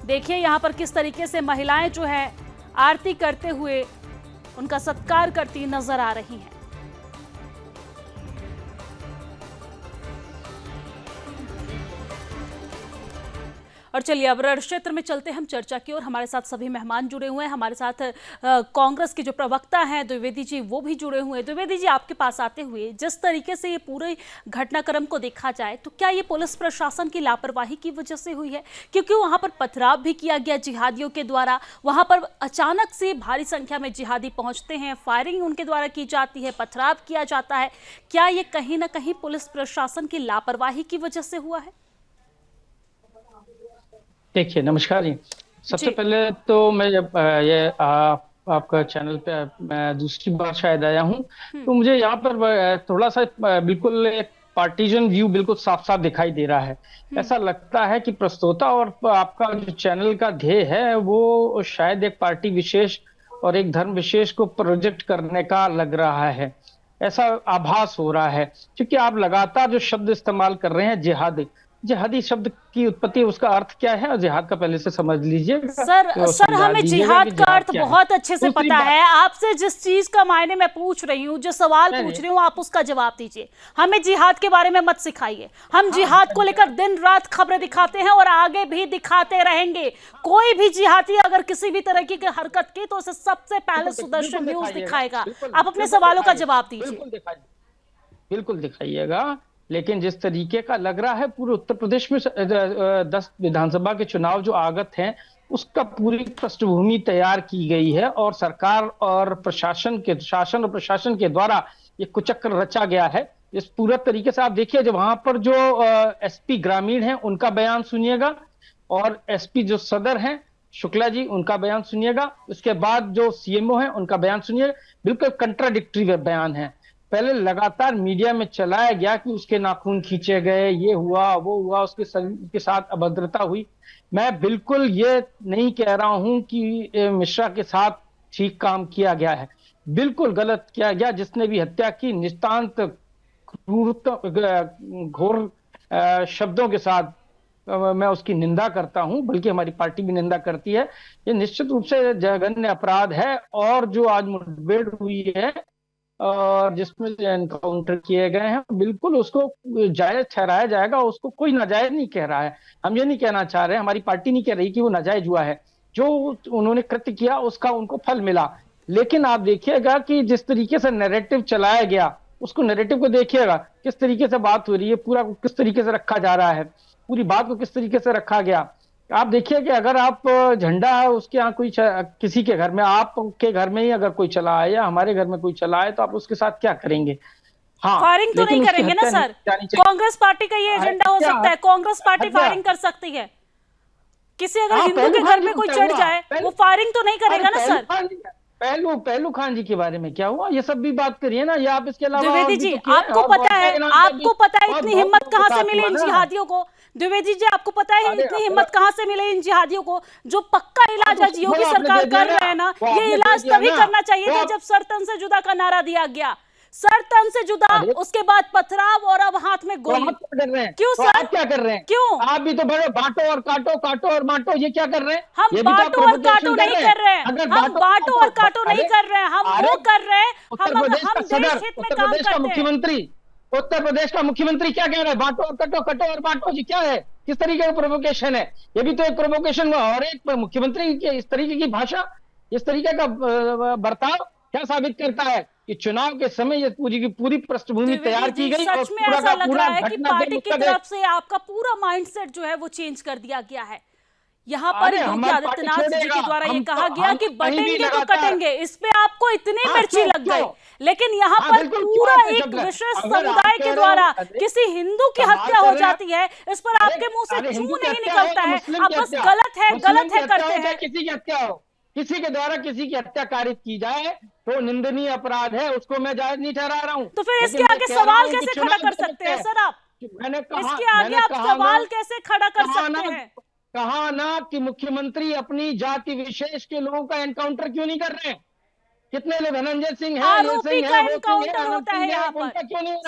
Speaker 1: देखिए यहाँ पर किस तरीके से महिलाएं जो है आरती करते हुए उनका सत्कार करती नजर आ रही हैं। और चलिए अब रण क्षेत्र में चलते हैं हम चर्चा की ओर। हमारे साथ सभी मेहमान जुड़े हुए हैं। हमारे साथ कांग्रेस के जो प्रवक्ता हैं द्विवेदी जी, वो भी जुड़े हुए हैं। द्विवेदी जी, आपके पास आते हुए जिस तरीके से ये पूरे घटनाक्रम को देखा जाए, तो क्या ये पुलिस प्रशासन की लापरवाही की वजह से हुई है? क्योंकि वहां पर पथराव भी किया गया जिहादियों के द्वारा। वहां पर अचानक से भारी संख्या में जिहादी पहुंचते हैं, फायरिंग उनके द्वारा की जाती है, पथराव किया जाता है। क्या ये कहीं ना कहीं पुलिस प्रशासन की लापरवाही की वजह से हुआ है?
Speaker 17: देखिए, नमस्कार जी। सबसे पहले तो मैं जब आपका चैनल पे मैं दूसरी बार शायद आया हूँ, तो मुझे यहाँ पर थोड़ा सा बिल्कुल एक पार्टीजन व्यू बिल्कुल साफ साफ दिखाई दे रहा है। ऐसा लगता है कि प्रस्तोता और आपका जो चैनल का ध्येय है वो शायद एक पार्टी विशेष और एक धर्म विशेष को प्रोजेक्ट करने का लग रहा है। ऐसा आभास हो रहा है, क्योंकि आप लगातार जो शब्द इस्तेमाल कर रहे हैं जिहादी शब्द की उत्पत्ति, उसका अर्थ क्या है, और जिहाद का पहले से समझ लीजिए।
Speaker 1: सर हमें जिहाद का अर्थ बहुत अच्छे से पता है। आपसे जिस चीज का मायने मैं पूछ रही हूँ, जो सवाल पूछ रही हूँ, आप उसका जवाब दीजिए। हमें जिहाद के बारे में मत सिखाइए। हम जिहाद को लेकर दिन रात खबरें दिखाते हैं और आगे भी दिखाते रहेंगे। कोई भी जिहादी अगर किसी भी तरह की हरकत की तो उसे सबसे पहले सुदर्शन न्यूज दिखाएगा। आप अपने सवालों का जवाब दीजिए।
Speaker 17: बिल्कुल दिखाइएगा, लेकिन जिस तरीके का लग रहा है, पूरे उत्तर प्रदेश में 10 विधानसभा के चुनाव जो आगत हैं, उसका पूरी पृष्ठभूमि तैयार की गई है और सरकार और शासन और प्रशासन के द्वारा ये कुचक्र रचा गया है। इस पूरा तरीके से आप देखिए, जब वहां पर जो एसपी ग्रामीण हैं उनका बयान सुनिएगा और एसपी जो सदर हैं शुक्ला जी, उनका बयान सुनिएगा। उसके बाद जो सीएमओ हैं उनका बयान सुनिएगा। बिल्कुल कंट्राडिक्टरी बयान है। पहले लगातार मीडिया में चलाया गया कि उसके नाखून खींचे गए, ये हुआ वो हुआ, उसके साथ अभद्रता हुई। मैं बिल्कुल ये नहीं कह रहा हूं कि मिश्रा के साथ ठीक काम किया गया है, बिल्कुल गलत किया गया। जिसने भी हत्या की नितांत घोर शब्दों के साथ मैं उसकी निंदा करता हूं, बल्कि हमारी पार्टी भी निंदा करती है। ये निश्चित रूप से जघन्य अपराध है। और जो आज मुठभेड़ हुई है और जिसमें एनकाउंटर किए गए हैं, बिल्कुल उसको जायज ठहराया जाएगा, उसको कोई नाजायज नहीं कह रहा है। हम ये नहीं कहना चाह रहे, हमारी पार्टी नहीं कह रही कि वो नाजायज हुआ है। जो उन्होंने कृत्य किया उसका उनको फल मिला। लेकिन आप देखिएगा कि जिस तरीके से नैरेटिव चलाया गया, उसको नैरेटिव को देखिएगा, किस तरीके से बात हो रही है, पूरा किस तरीके से रखा जा रहा है, पूरी बात को किस तरीके से रखा गया। आप देखिए कि अगर आप झंडा है उसके यहाँ कोई किसी के घर में, आपके घर में ही अगर कोई चला है या हमारे घर में कोई चला है, तो आप उसके साथ क्या करेंगे? हाँ,
Speaker 1: फायरिंग तो नहीं करेंगे ना सर? कांग्रेस पार्टी का ये एजेंडा हो सकता है, कांग्रेस पार्टी फायरिंग कर सकती है। किसी अगर हिंदू के घर में कोई चढ़ जाए, वो फायरिंग तो नहीं करेगा ना सर?
Speaker 17: पहलू खान जी के बारे में क्या हुआ, ये सब भी बात करिए ना। या आप इसके अलावा
Speaker 1: द्विवेदी जी, आपको पता है इतनी हिम्मत कहाँ से मिली इन जिहादियों को? द्विवेदी जी, आपको पता है इतनी हिम्मत कहाँ से मिले इन जिहादियों को? जो पक्का इलाज आज योगी सरकार कर रहे हैं ना, ये इलाज तभी करना चाहिए था जब सर तन से जुदा का नारा दिया गया। सर तन से जुदा, उसके बाद पथराव और अब हाथ में गोली। क्यों सर?
Speaker 17: आप क्या कर रहे हैं?
Speaker 1: क्यों?
Speaker 17: आप भी तो बड़े बांटो और काटो, काटो और बांटो, ये क्या कर रहे हैं?
Speaker 1: हम बांटो और काटो नहीं कर रहे हैं, हम बांटो और काटो नहीं कर रहे हैं, हम वो कर रहे हैं, हम देश हित में काम करते हैं।
Speaker 17: मुख्यमंत्री, उत्तर प्रदेश का मुख्यमंत्री क्या कह रहा है? बांटो और कटो, कटो और बांटो, जी क्या है? किस तरीके का प्रोवोकेशन है? ये भी तो एक प्रोवोकेशन हुआ। और एक मुख्यमंत्री की इस तरीके की भाषा, इस तरीके का बर्ताव क्या साबित करता है कि चुनाव के समय ये पूरी की पूरी पृष्ठभूमि तैयार की गई।
Speaker 1: सच में ऐसा लग रहा है कि पार्टी की तरफ से आपका पूरा माइंडसेट जो है वो चेंज कर दिया गया है। यहाँ पर योगी आदित्यनाथ जी के द्वारा ये कहा गया कि बटेंगे तो कटेंगे, इस पे आपको इतनी मिर्ची लग गई। लेकिन यहाँ पर पूरा एक विशेष समुदाय के द्वारा किसी हिंदू की हत्या हो जाती है, इस पर आपके मुंह से चू नहीं निकलता है। आप बस गलत है करते हैं।
Speaker 17: किसी की हत्या हो, किसी के द्वारा किसी की हत्या कारित की जाए तो निंदनीय अपराध है, उसको मैं जायज नहीं ठहरा रहा हूँ।
Speaker 1: तो फिर इसके आगे सवाल कैसे खड़ा कर सकते हैं सर आप? इसके आगे आप सवाल कैसे खड़ा कर सकते हैं?
Speaker 17: कहा ना कि मुख्यमंत्री अपनी जाति विशेष के लोगों का एनकाउंटर क्यों नहीं कर रहे हैं? कितने लोग, धनंजय सिंह है,
Speaker 1: आरोपी का एनकाउंटर होता है यहाँ पर।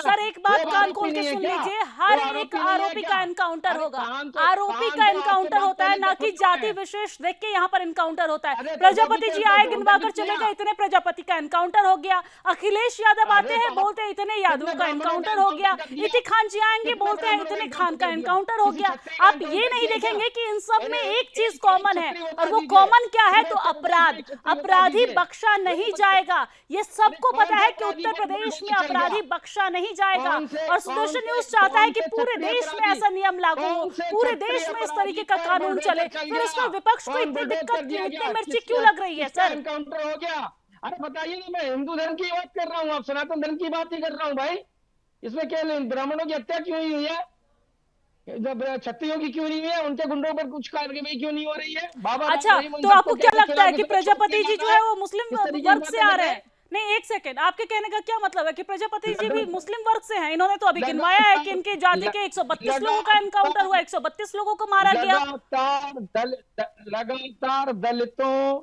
Speaker 1: सर एक बात कान खोल के सुन लीजिए, हर एक आरोपी का एनकाउंटर होगा। आरोपी का एनकाउंटर होता है, ना कि जाति विशेष देख के यहाँ पर एनकाउंटर होता है। प्रजापति जी आए, गिनवा कर चले गए, इतने प्रजापति का एनकाउंटर हो गया। अखिलेश यादव आते हैं, बोलते हैं इतने यादव का एनकाउंटर हो गया। इति खान जी आएंगे, बोलते हैं इतने खान का एनकाउंटर हो गया। आप ये नहीं देखेंगे कि इन सब में एक चीज कॉमन है, और वो कॉमन क्या है? तो अपराध। अपराधी बख्शा नहीं जाएगा। ये सबको पता है कि उत्तर प्रदेश में अपराधी बख्शा नहीं जाएगा। और सुदर्शन न्यूज चाहता है कि पूरे देश में ऐसा नियम लागू हो, पूरे देश में इस तरीके का कानून चले। फिर इसमें विपक्ष को इतनी दिक्कत, इतनी मिर्ची क्यों लग रही है सर?
Speaker 17: एनकाउंटर हो गया। अरे बताइए ना, मैं हिंदू धर्म की बात कर रहा हूँ, आप सनातन धर्म की बात ही कर रहा हूँ भाई। इसमें क्या ब्राह्मणों की हत्या क्यों हुई है? जब क्षत्रियों की क्यों नहीं हुई है? उनके गुंडों पर कुछ कार्रवाई क्यों नहीं हो रही है? बाबा
Speaker 1: अच्छा, तो आपको क्या लगता है कि प्रजापति जी जो है वो मुस्लिम वर्ग से आ रहे हैं? नहीं, एक सेकंड, आपके कहने का क्या मतलब है कि प्रजापति जी भी मुस्लिम वर्ग से हैं? इन्होंने तो अभी गिनवाया है कि इनकी जाति के 132 लोगों का एनकाउंटर हुआ, 132 लोगों को मारा गया।
Speaker 17: लगातार दलितों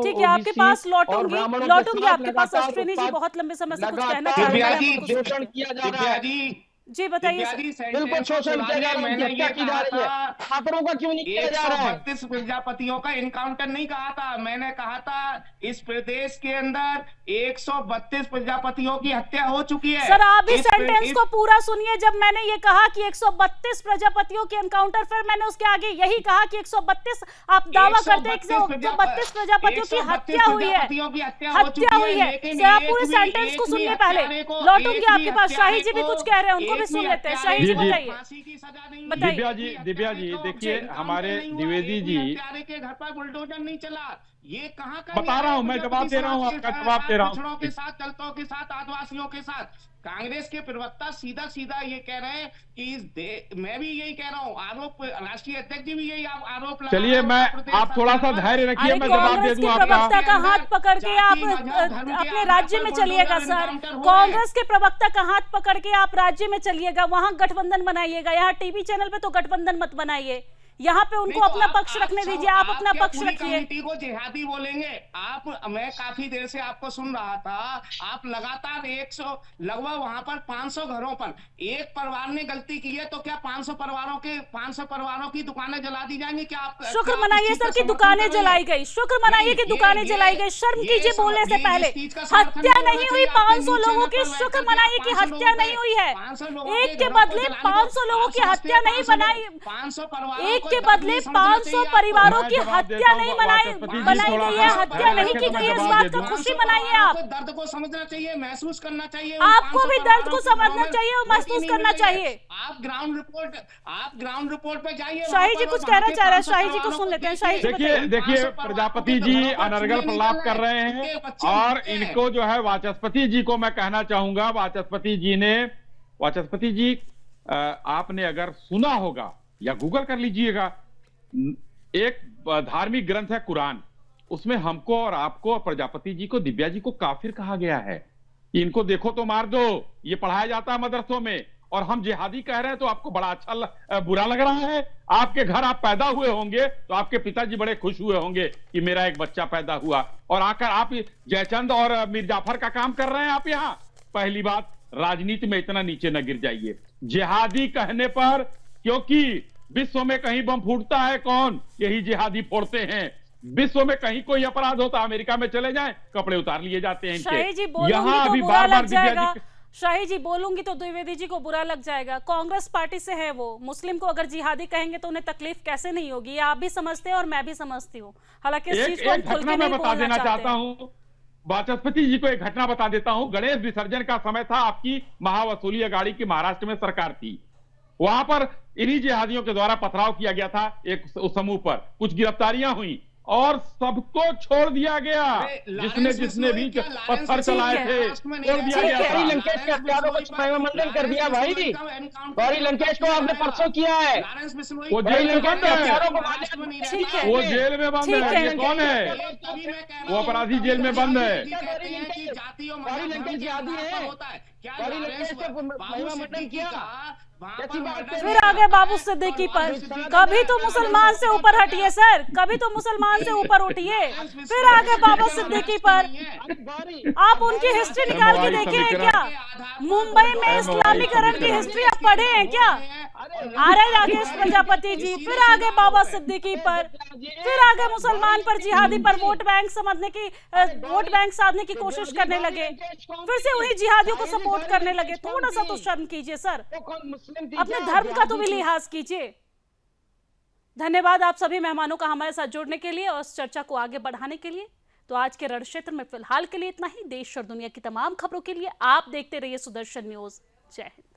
Speaker 1: ठीक है, आपके पास लौटूंगी आपके पास। अश्विनी जी बहुत लंबे समय से कुछ कहना चाह रहे हैं।
Speaker 17: शोषण किया जा रहा है
Speaker 1: जी, बताइए।
Speaker 17: बिल्कुल शोषण किया जा रहा है, हत्या की जा रही है। ठाकरों का क्यों नहीं किया जा रहा है?
Speaker 16: 132 प्रजापतियों का एनकाउंटर नहीं कहा था, मैंने कहा था इस प्रदेश के अंदर 132 प्रजापतियों की हत्या हो चुकी है।
Speaker 1: सर आप भी सेंटेंस को पूरा सुनिए। जब मैंने ये कहा कि 132 प्रजापतियों के एनकाउंटर, फिर मैंने उसके आगे यही कहा कि 132 आप दावा करते हैं कि 132 प्रजापतियों की हत्या हुई है। हत्या हुई है। सर आप पूरे सेंटेंस को सुनिए पहले। लौटूंगी आपके पास। शाही जी भी कुछ कह रहे हैं, उनको भी सुन लेते हैं। शाही जी बताइए।
Speaker 12: दिव्या जी देखिए, हमारे द्विवेदी जी
Speaker 16: के घर पर बुलडोजर नहीं चला, ये कहाँ का?
Speaker 12: बता रहा हूँ, मैं जवाब दे रहा हूँ, आपका जवाब दे रहा हूँ।
Speaker 16: पिछड़ों के साथ, दलितों के साथ, आदिवासियों के साथ। कांग्रेस के प्रवक्ता सीधा सीधा ये कह रहे हैं कि मैं भी यही कह रहा हूँ, आरोप राष्ट्रीय अध्यक्ष जी भी यही आरोप लगा।
Speaker 12: चलिए, मैं आप थोड़ा सा धैर्य रखिए, मैं जवाब दे दूं आपका।
Speaker 1: प्रवक्ता का हाथ पकड़ के आप अपने राज्य में चलिएगा सर। कांग्रेस के प्रवक्ता का हाथ पकड़ के आप राज्य में चलिएगा, वहां गठबंधन बनाइएगा। यहाँ टीवी चैनल पे तो गठबंधन मत बनाइए। यहाँ पे उनको अपना पक्ष रखने दीजिए, आप अपना पक्ष रखिए।
Speaker 16: कमेटी को जिहादी बोलेंगे आप? मैं काफी देर से आपको सुन रहा था, आप लगातार 100 लगभग वहां पर 500 घरों पर एक परिवार ने गलती की है तो क्या 500 परिवारों की दुकानें जला दी जाएंगी? क्या आप
Speaker 1: शुक्र मनाइए सर की दुकानें जलाई गई, शुक्र मनाइए कि दुकानें जलाई गई। शर्म कीजिए बोलने से पहले। हत्या नहीं हुई 500 लोगों की, शुक्र मनाइए कि हत्या नहीं हुई है। एक के बदले 500 लोगों की हत्या नहीं बनाई, एक के बदले 500 परिवारों की हत्या नहीं बनाई गई है, हत्या नहीं की गई है। इस बात का खुशी मनाइए आप।
Speaker 16: दर्द को समझना चाहिए, महसूस करना चाहिए।
Speaker 1: आपको भी दर्द को समझना चाहिए और महसूस करना चाहिए।
Speaker 16: आप ग्राउंड रिपोर्ट पे जाइए।
Speaker 1: शाही जी कुछ कहना चाह रहे हैं, शाही जी को सुन लेते हैं। शाही जी
Speaker 12: देखिए प्रजापति जी अनर्गल प्रलाप कर रहे हैं और इनको जो है वाचस्पति जी को मैं कहना चाहूंगा, वाचस्पति जी आपने अगर सुना होगा या गूगल कर लीजिएगा, एक धार्मिक ग्रंथ है कुरान, उसमें हमको और आपको और प्रजापति जी को, दिव्या जी को काफिर कहा गया है। इनको देखो तो मार दो, ये पढ़ाया जाता है मदरसों में, और हम जिहादी कह रहे हैं तो आपको बड़ा अच्छा बुरा लग रहा है। आपके घर आप पैदा हुए होंगे तो आपके पिताजी बड़े खुश हुए होंगे कि मेरा एक बच्चा पैदा हुआ, और आकर आप जयचंद और मीर जाफर का काम कर रहे हैं आप यहाँ। पहली बात, राजनीति में इतना नीचे न गिर जाइए। जिहादी कहने पर, क्योंकि विश्व में कहीं बम फूटता है कौन? यही जिहादी फोड़ते हैं। विश्व में कहीं कोई अपराध होता, अमेरिका में चले जाएं, कपड़े उतार लिए जाते हैं इनके। यहाँ अभी बार-बार दिव्या जी,
Speaker 1: शाही जी बोलूंगी तो द्विवेदी जी को बुरा लग जाएगा। कांग्रेस पार्टी से है वो, मुस्लिम को अगर जिहादी कहेंगे तो उन्हें तकलीफ कैसे नहीं होगी, ये आप भी समझते हैं और मैं भी समझती हूँ। हालांकि इस चीज को हम खुल के नहीं बोलना चाहते हैं।
Speaker 12: वाचस्पति जी को एक घटना बता देता हूं। गणेश विसर्जन का समय था, आपकी महावसूली अघाड़ी की महाराष्ट्र में सरकार थी। वहां पर इन्हीं जिहादियों के द्वारा पथराव किया गया था एक समूह पर, कुछ गिरफ्तारियां हुई और सबको छोड़ दिया गया। जिसने भी पत्थर चलाए थे छोड़ दिया गया था।
Speaker 17: गौरी लंकेश के हत्यारों को महिमामंडन कर दिया भाई। गौरी लंकेश को आपने परसों किया है,
Speaker 12: वो जेल में बंद है, वो जेल में बंद है। ये कौन है? वो अपराधी जेल में बंद है।
Speaker 17: गौरी लंकेश जिहादी है, गौरी लंकेश से महिमामंडन किया।
Speaker 1: फिर आगे बाबू सिद्दीकी पर, कभी तो मुसलमान से ऊपर हटिए सर, कभी तो मुसलमान से ऊपर उठिए। फिर आगे बाबू सिद्दीकी पर, आप उनकी हिस्ट्री निकाल के देखे हैं क्या? मुंबई में इस्लामीकरण की हिस्ट्री आप पढ़े हैं क्या? आरआई राकेश प्रजापति जी, फिर आगे बाबा सिद्दीकी पर, फिर आगे मुसलमान पर, जिहादी पर वोट बैंक साधने की कोशिश करने लगे, फिर से उन्हीं जिहादियों को सपोर्ट करने लगे। थोड़ा सा तो शर्म कीजिए सर, अपने धर्म का तो भी लिहाज कीजिए। धन्यवाद आप सभी मेहमानों का हमारे साथ जुड़ने के लिए और इस चर्चा को आगे बढ़ाने के लिए। तो आज के रण क्षेत्र में फिलहाल के लिए इतना ही। देश और दुनिया की तमाम खबरों के लिए आप देखते रहिए सुदर्शन न्यूज। जय हिंद।